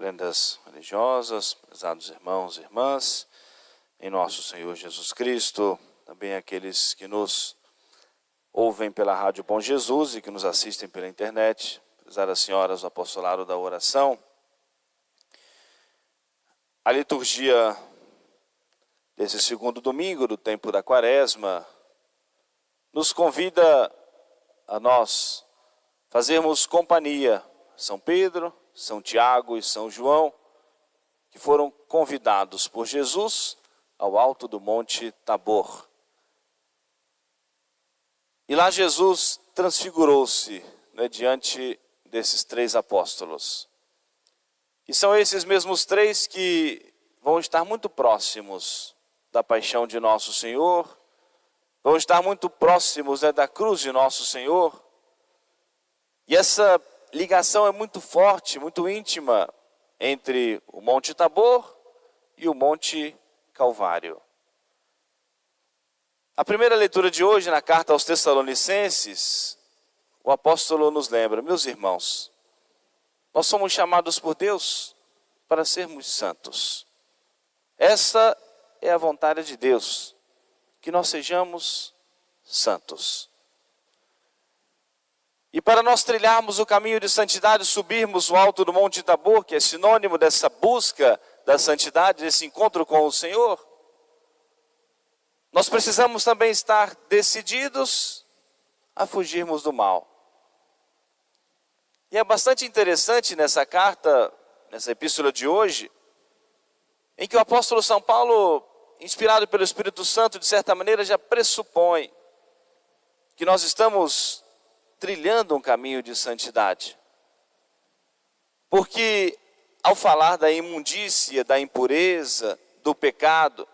Lendas religiosas, prezados irmãos e irmãs, em nosso Senhor Jesus Cristo, também aqueles que nos ouvem pela Rádio Bom Jesus e que nos assistem pela internet, prezadas senhoras do apostolado da oração. A liturgia desse segundo domingo do tempo da Quaresma nos convida a nós fazermos companhia a São Pedro, São Tiago e São João, que foram convidados por Jesus ao alto do Monte Tabor. E lá Jesus transfigurou-se, diante desses três apóstolos. E são esses mesmos três que vão estar muito próximos da paixão de nosso Senhor, vão estar muito próximos da cruz de nosso Senhor. E essa ligação é muito forte, muito íntima entre o Monte Tabor e o Monte Calvário. A primeira leitura de hoje, na carta aos Tessalonicenses, o apóstolo nos lembra: meus irmãos, nós somos chamados por Deus para sermos santos. Essa é a vontade de Deus, que nós sejamos santos. E para nós trilharmos o caminho de santidade, subirmos o alto do Monte Tabor, que é sinônimo dessa busca da santidade, desse encontro com o Senhor, nós precisamos também estar decididos a fugirmos do mal. E é bastante interessante nessa carta, nessa epístola de hoje, em que o apóstolo São Paulo, inspirado pelo Espírito Santo, de certa maneira já pressupõe que nós estamos trilhando um caminho de santidade. Porque ao falar da imundícia, da impureza, do pecado,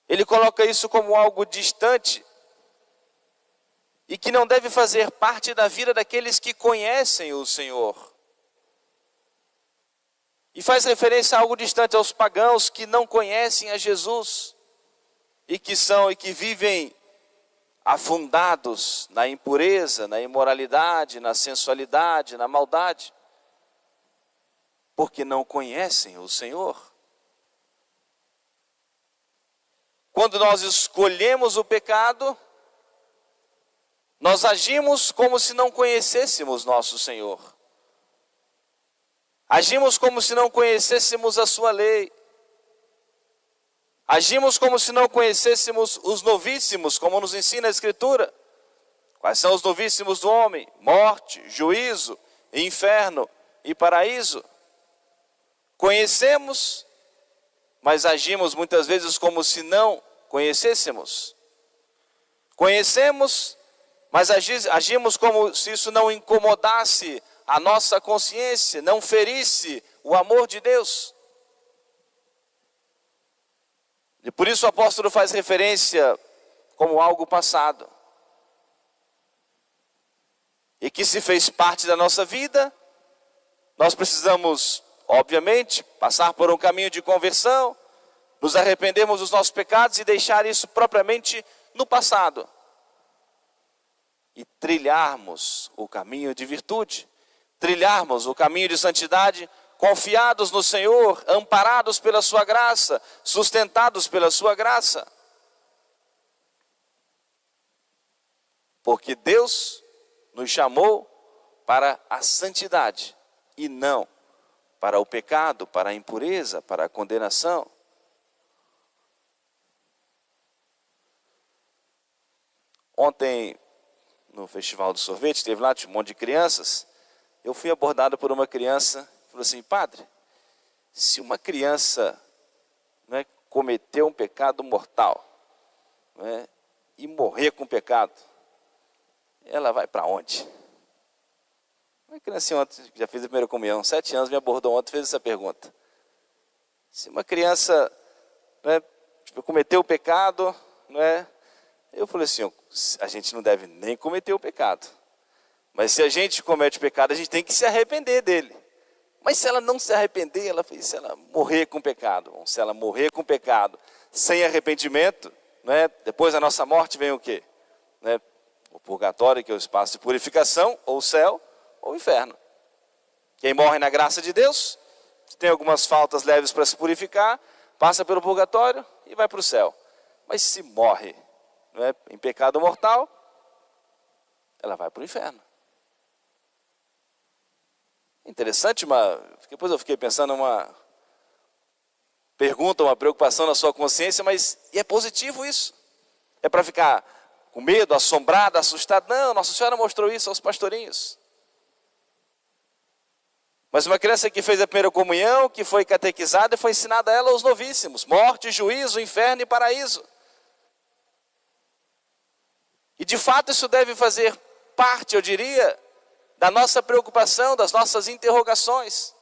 ele coloca isso como algo distante e que não deve fazer parte da vida daqueles que conhecem o Senhor. E faz referência a algo distante aos pagãos que não conhecem a Jesus e que vivem afundados na impureza, na imoralidade, na sensualidade, na maldade, porque não conhecem o Senhor. Quando nós escolhemos o pecado, nós agimos como se não conhecêssemos nosso Senhor. Agimos como se não conhecêssemos a sua lei. Agimos como se não conhecêssemos os novíssimos, como nos ensina a Escritura. Quais são os novíssimos do homem? Morte, juízo, inferno e paraíso. Conhecemos, mas agimos muitas vezes como se não conhecêssemos. Conhecemos, mas agimos como se isso não incomodasse a nossa consciência, não ferisse o amor de Deus. E por isso o apóstolo faz referência como algo passado. E que se fez parte da nossa vida, nós precisamos, obviamente, passar por um caminho de conversão, nos arrependermos dos nossos pecados e deixar isso propriamente no passado. E trilharmos o caminho de virtude, trilharmos o caminho de santidade, confiados no Senhor, amparados pela sua graça, sustentados pela sua graça. Porque Deus nos chamou para a santidade e não para o pecado, para a impureza, para a condenação. Ontem, no Festival do Sorvete, teve lá um monte de crianças. Eu fui abordado por uma criança, falou assim: padre, se uma criança cometer um pecado mortal e morrer com o pecado, ela vai para onde? Uma criança ontem, que já fez a primeira comunhão, 7 anos, me abordou ontem, fez essa pergunta. Se uma criança cometeu o pecado, eu falei assim: a gente não deve nem cometer o pecado. Mas se a gente comete o pecado, a gente tem que se arrepender dele. Mas se ela não se arrepender, se ela morrer com o pecado. Se ela morrer com o pecado sem arrependimento, depois da nossa morte vem o quê? O purgatório, que é o espaço de purificação, ou o céu, ou o inferno. Quem morre na graça de Deus, tem algumas faltas leves para se purificar, passa pelo purgatório e vai para o céu. Mas se morre, não é, em pecado mortal, ela vai para o inferno. Interessante, depois eu fiquei pensando uma pergunta, uma preocupação na sua consciência, mas é positivo isso? É para ficar com medo, assombrado, assustado? Não, Nossa Senhora mostrou isso aos pastorinhos. Mas uma criança que fez a primeira comunhão, que foi catequizada, e foi ensinada a ela aos novíssimos: morte, juízo, inferno e paraíso. E de fato isso deve fazer parte, eu diria, da nossa preocupação, das nossas interrogações.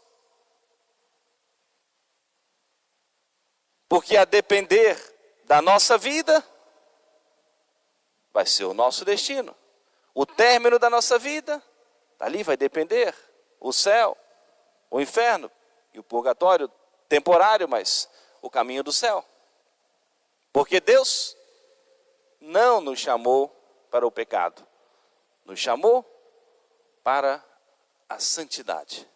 Porque a depender da nossa vida, vai ser o nosso destino. O término da nossa vida, dali vai depender o céu, o inferno e o purgatório temporário, mas o caminho do céu. Porque Deus não nos chamou para o pecado, nos chamou para a santidade.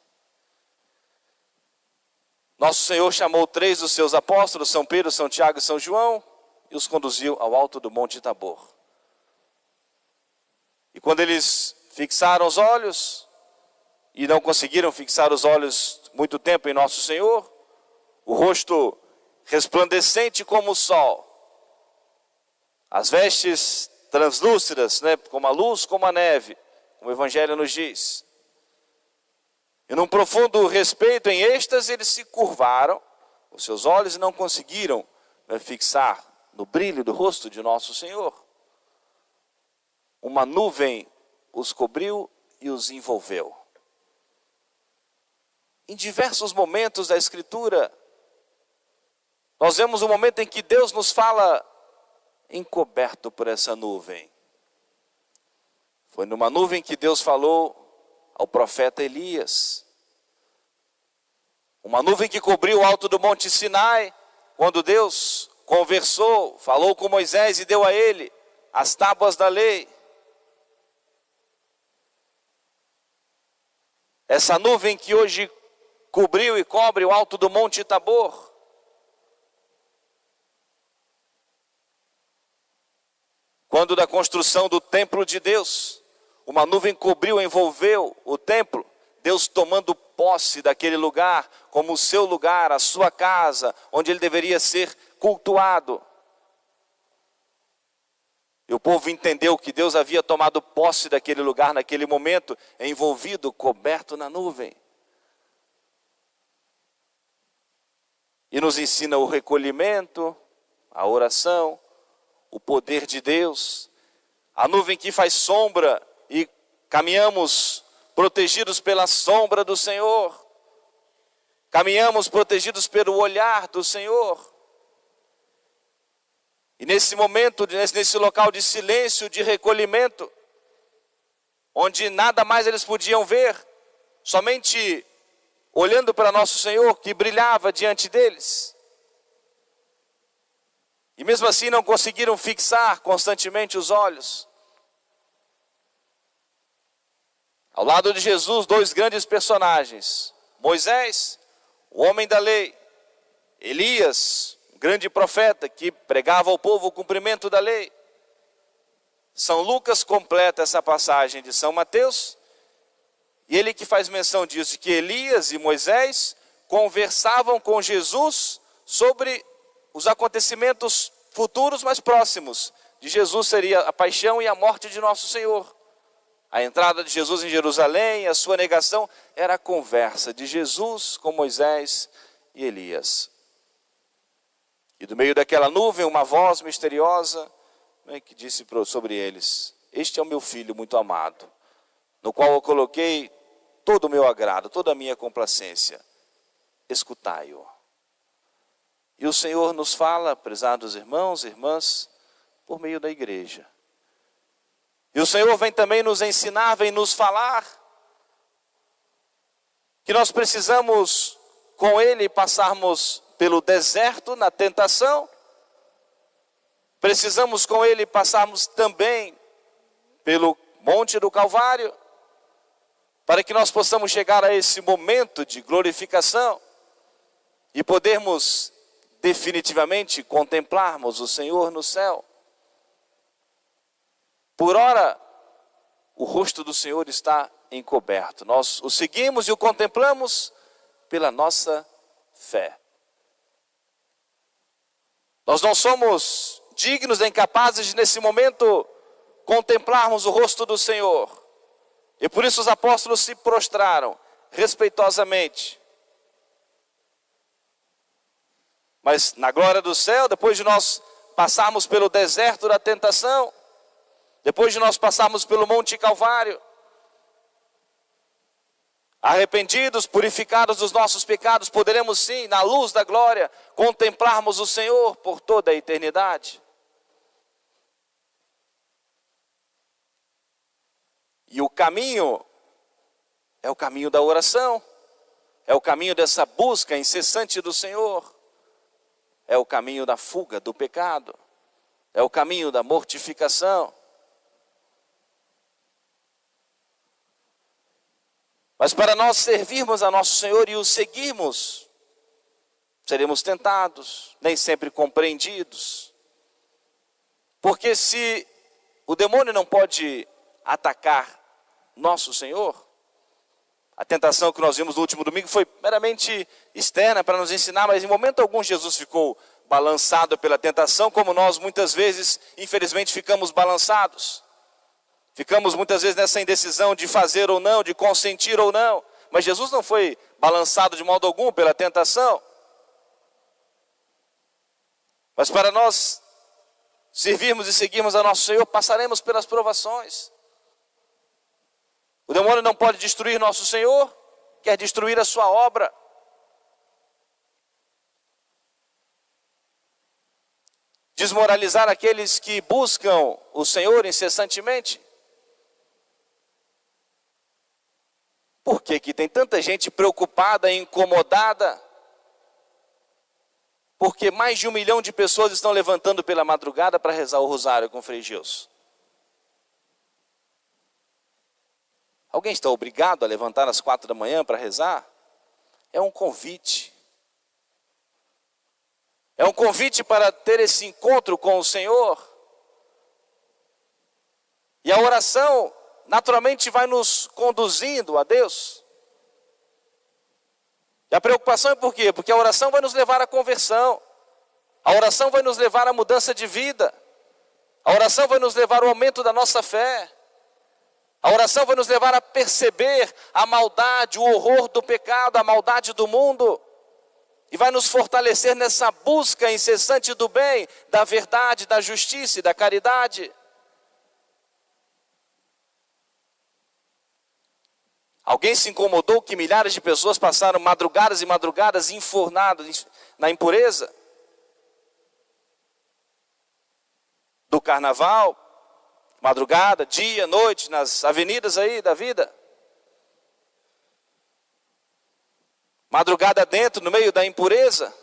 Nosso Senhor chamou 3 dos seus apóstolos, São Pedro, São Tiago e São João, e os conduziu ao alto do Monte Tabor. E quando eles fixaram os olhos, e não conseguiram fixar os olhos muito tempo em Nosso Senhor, o rosto resplandecente como o sol, as vestes translúcidas, né, como a luz, como a neve, como o Evangelho nos diz. E num profundo respeito, em êxtase, eles se curvaram os seus olhos e não conseguiram, né, fixar no brilho do rosto de Nosso Senhor. Uma nuvem os cobriu e os envolveu. Em diversos momentos da Escritura, nós vemos um momento em que Deus nos fala encoberto por essa nuvem. Foi numa nuvem que Deus falou ao profeta Elias. Uma nuvem que cobriu o alto do Monte Sinai, quando Deus conversou, falou com Moisés e deu a ele as tábuas da lei. Essa nuvem que hoje cobriu e cobre o alto do Monte Tabor. Quando da construção do templo de Deus, uma nuvem cobriu e envolveu o templo, Deus tomando posse daquele lugar como o seu lugar, a sua casa, onde ele deveria ser cultuado. E o povo entendeu que Deus havia tomado posse daquele lugar naquele momento, envolvido, coberto na nuvem. E nos ensina o recolhimento, a oração, o poder de Deus, a nuvem que faz sombra e caminhamos protegidos pela sombra do Senhor, caminhamos protegidos pelo olhar do Senhor. E nesse momento, nesse local de silêncio, de recolhimento, onde nada mais eles podiam ver, somente olhando para nosso Senhor que brilhava diante deles. E mesmo assim não conseguiram fixar constantemente os olhos. Ao lado de Jesus, 2 grandes personagens: Moisés, o homem da lei; Elias, um grande profeta que pregava ao povo o cumprimento da lei. São Lucas completa essa passagem de São Mateus, e ele que faz menção disso, que Elias e Moisés conversavam com Jesus sobre os acontecimentos futuros mais próximos. De Jesus seria a paixão e a morte de nosso Senhor. A entrada de Jesus em Jerusalém, a sua negação, era a conversa de Jesus com Moisés e Elias. E do meio daquela nuvem, uma voz misteriosa, né, que disse sobre eles: este é o meu filho muito amado, no qual eu coloquei todo o meu agrado, toda a minha complacência. Escutai-o. E o Senhor nos fala, prezados irmãos e irmãs, por meio da igreja. E o Senhor vem também nos ensinar, vem nos falar, que nós precisamos com Ele passarmos pelo deserto na tentação, precisamos com Ele passarmos também pelo Monte do Calvário, para que nós possamos chegar a esse momento de glorificação, e podermos definitivamente contemplarmos o Senhor no céu. Por ora, o rosto do Senhor está encoberto. Nós o seguimos e o contemplamos pela nossa fé. Nós não somos dignos nem capazes de, nesse momento, contemplarmos o rosto do Senhor. E por isso os apóstolos se prostraram respeitosamente. Mas na glória do céu, depois de nós passarmos pelo deserto da tentação, depois de nós passarmos pelo Monte Calvário, arrependidos, purificados dos nossos pecados, poderemos sim, na luz da glória, contemplarmos o Senhor por toda a eternidade. E o caminho é o caminho da oração, é o caminho dessa busca incessante do Senhor, é o caminho da fuga do pecado, é o caminho da mortificação. Mas para nós servirmos a nosso Senhor e o seguirmos, seremos tentados, nem sempre compreendidos. Porque se o demônio não pode atacar nosso Senhor, a tentação que nós vimos no último domingo foi meramente externa para nos ensinar, mas em momento algum Jesus ficou balançado pela tentação, como nós muitas vezes, infelizmente, ficamos balançados. Ficamos muitas vezes nessa indecisão de fazer ou não, de consentir ou não. Mas Jesus não foi balançado de modo algum pela tentação. Mas para nós servirmos e seguirmos a nosso Senhor, passaremos pelas provações. O demônio não pode destruir nosso Senhor, quer destruir a sua obra. Desmoralizar aqueles que buscam o Senhor incessantemente. Por que que tem tanta gente preocupada e incomodada? Porque mais de 1 milhão de pessoas estão levantando pela madrugada para rezar o rosário com o Frei Gilson. Alguém está obrigado a levantar às 4 da manhã para rezar? É um convite. É um convite para ter esse encontro com o Senhor. E a oração naturalmente vai nos conduzindo a Deus. E a preocupação é por quê? Porque a oração vai nos levar à conversão. A oração vai nos levar à mudança de vida. A oração vai nos levar ao aumento da nossa fé. A oração vai nos levar a perceber a maldade, o horror do pecado, a maldade do mundo. E vai nos fortalecer nessa busca incessante do bem, da verdade, da justiça e da caridade. Alguém se incomodou que milhares de pessoas passaram madrugadas e madrugadas enfornadas na impureza? Do carnaval, madrugada, dia, noite, nas avenidas aí da vida. Madrugada dentro, no meio da impureza,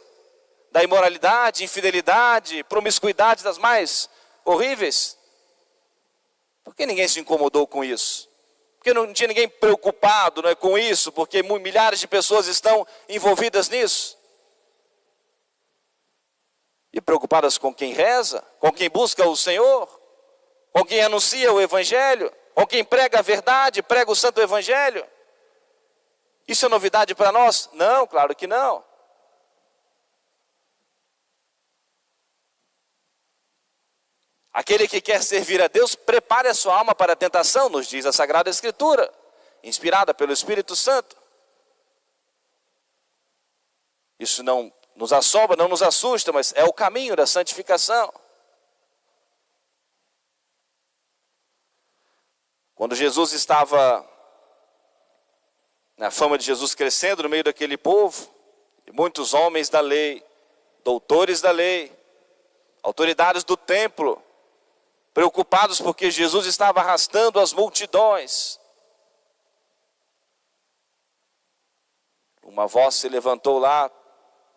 da imoralidade, infidelidade, promiscuidade das mais horríveis. Por que ninguém se incomodou com isso? Porque não tinha ninguém preocupado, não é, com isso, porque milhares de pessoas estão envolvidas nisso. E preocupadas com quem reza, com quem busca o Senhor, com quem anuncia o Evangelho, com quem prega a verdade, prega o Santo Evangelho. Isso é novidade para nós? Não, claro que não. Aquele que quer servir a Deus, prepare a sua alma para a tentação, nos diz a Sagrada Escritura, inspirada pelo Espírito Santo. Isso não nos assombra, não nos assusta, mas é o caminho da santificação. Quando Jesus estava, a fama de Jesus crescendo no meio daquele povo, e muitos homens da lei, doutores da lei, autoridades do templo, preocupados porque Jesus estava arrastando as multidões. Uma voz se levantou lá,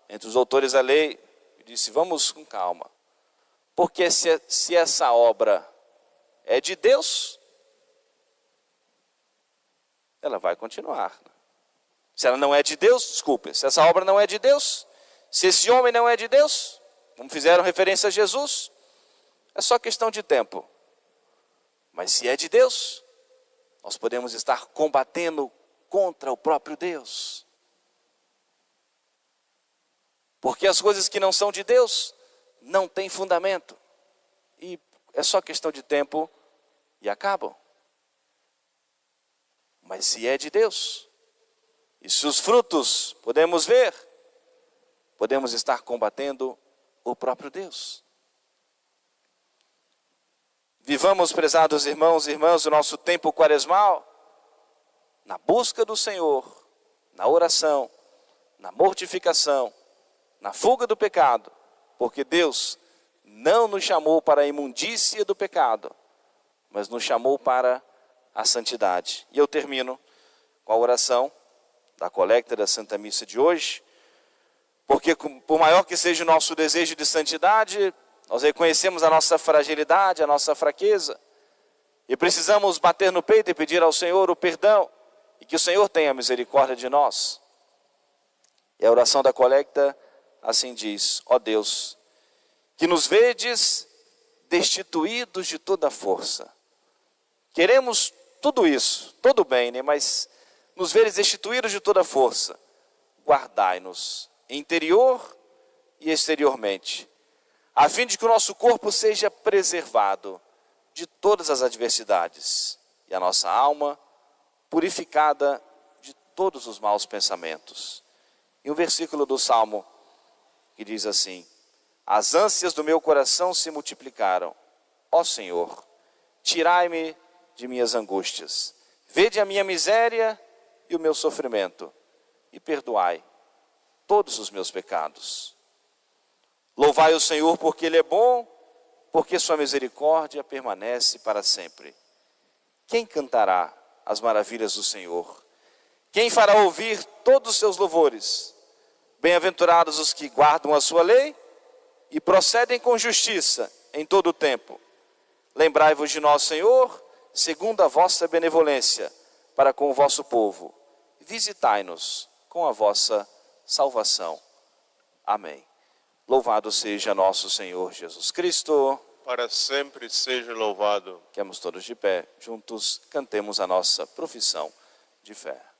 entre os doutores da lei, e disse: vamos com calma, porque se essa obra é de Deus, ela vai continuar. Se ela não é de Deus, desculpe, se essa obra não é de Deus, Se esse homem não é de Deus, como fizeram referência a Jesus, é só questão de tempo. Mas se é de Deus, nós podemos estar combatendo contra o próprio Deus. Porque as coisas que não são de Deus não têm fundamento. E é só questão de tempo e acabam. Mas se é de Deus, e se os frutos podemos ver, podemos estar combatendo o próprio Deus. Vivamos, prezados irmãos e irmãs, o nosso tempo quaresmal na busca do Senhor, na oração, na mortificação, na fuga do pecado, porque Deus não nos chamou para a imundícia do pecado, mas nos chamou para a santidade. E eu termino com a oração da coleta da Santa Missa de hoje, porque por maior que seja o nosso desejo de santidade, nós reconhecemos a nossa fragilidade, a nossa fraqueza, e precisamos bater no peito e pedir ao Senhor o perdão, e que o Senhor tenha misericórdia de nós. E a oração da coleta assim diz: ó Deus, que nos vedes destituídos de toda força. Queremos tudo isso, todo bem, né? Mas nos veres destituídos de toda força, guardai-nos interior e exteriormente, a fim de que o nosso corpo seja preservado de todas as adversidades e a nossa alma purificada de todos os maus pensamentos. E um versículo do Salmo que diz assim: as ânsias do meu coração se multiplicaram. Ó Senhor, tirai-me de minhas angústias. Vede a minha miséria e o meu sofrimento, e perdoai todos os meus pecados. Louvai o Senhor porque Ele é bom, porque sua misericórdia permanece para sempre. Quem cantará as maravilhas do Senhor? Quem fará ouvir todos os seus louvores? Bem-aventurados os que guardam a sua lei e procedem com justiça em todo o tempo. Lembrai-vos de nós, Senhor, segundo a vossa benevolência para com o vosso povo. Visitai-nos com a vossa salvação. Amém. Louvado seja nosso Senhor Jesus Cristo. Para sempre seja louvado. Queremos todos de pé, juntos cantemos a nossa profissão de fé.